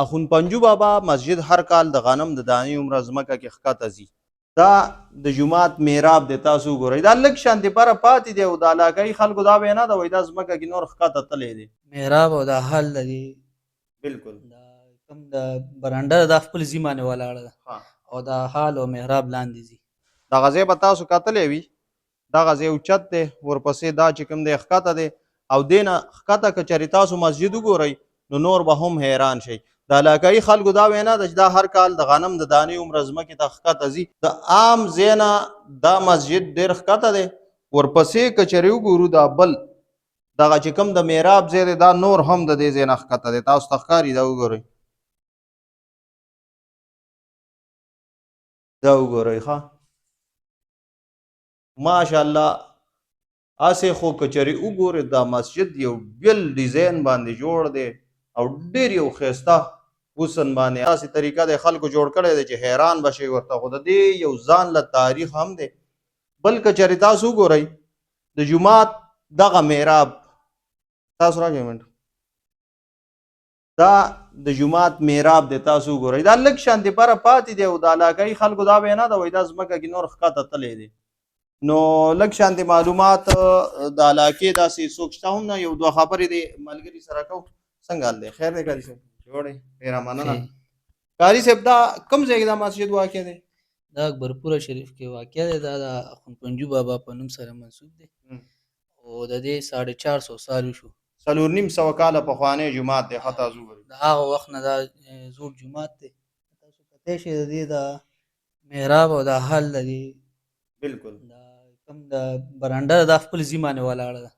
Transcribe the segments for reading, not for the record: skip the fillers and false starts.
اخون پنجو بابا مسجد هر کال د غنم د دانې عمره ځمکه کې ښکته ځي. دا د جومات میراب دی، تاسو وګورئ دا لږ شانتې پره پاتې دی او د علاقایي خلکو دا وینا ده وایي دا ځمکه کې نور ښکته تللی دی. محراب او دا حل لري بالکل دا کوم د برنډه دا خپل ځي باندې ولاړه ده او دا حال او محراب لاندې ځي. دغه ځای به تاسو کتلی وي، دغه ځای اوچت دی، ورپسې دا چې کوم دی ښکته دی او دې نه ښکته که چېرې تاسو مسجد وګورئ نو نور به هم حیران شئ. د علاقایي خلکو دا وینا ده چې دا هر کال د غنم د دانې عمره ځمکې ته ښکته ځي. د عام ځای نه دا مسجد ډېر ښکته دی، ورپسې که چېرې وګورو دا بل دغه چې کوم د میراب ځای دی دا نور هم د دې ځای نه ښکته دی. تاسو ته ښکاري دا وګورئ، دا وګورئ ښه ماشاءالله. هسې خو که چېرې وګورئ دا مسجد یو بل ډیزاین باندې جوړ دی او ډېر یو ښایسته حسن باندې داسې طریقه د خلکو جوړ کړی دی چې حیران به شئ ورته. خو د دې یو ځان له تاریخ هم دی. بل که چېرې تاسو وګورئ د جومات دغه میراب، تاسو راځئ منټ، دا د جومات میراب دی، تاسو وګورئ دا لږ شانتې پره پاتې دی او د علاقایي خلکو دا وینا ده وایي دا ځمکه کې نور ښکته تللی دی. نو لږ شانتې معلومات د علاقې داسې څوک شته هم نه، یو دوه خبرې د ملګري سره کوو. څنګه حال دی؟ خیر دی قاري صاحب؟ جوړ دی، ډېره مننه. قاري صاحب دا کوم ځای کې دا مسجد واقع دی؟ دا اکبرپوره شریف کې واقع دی. دا د اخون پنجو بابا په نوم سره منسوب دی او د دې 450 سال وشو. 450 کاله پخوانی جومات دی. ښه تاسو وګورئ د هغه وخت نه دا زوړ جومات دی. تاسو کتلی شئ د دې د محراب او دا حل لري. بالکل دا کوم د برنډه دا خپل ځي باندې ولاړه ده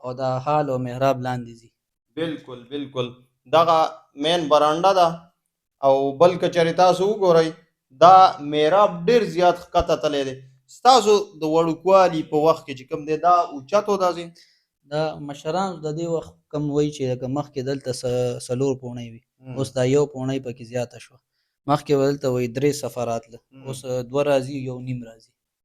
او دا حال او محراب لاندې ځي. بالکل بالکل دغه مین برانډه ده او بل که چېرې تاسو وګورئ دا میراب ډېر زیات ښکته تللی دی. ستاسو د وړوکوالي په وخت کې چې کوم دی دا اوچت و دا ځای؟ دا مشران د دې وخت کم وایي چې لکه مخکې دلته 4 پوړۍ وي، اوس دا 1 پوړۍ پکې زیاته شوه. مخکې به دلته وایي 3 صفه راتله، اوس 2 راځي 1 نیم راځي.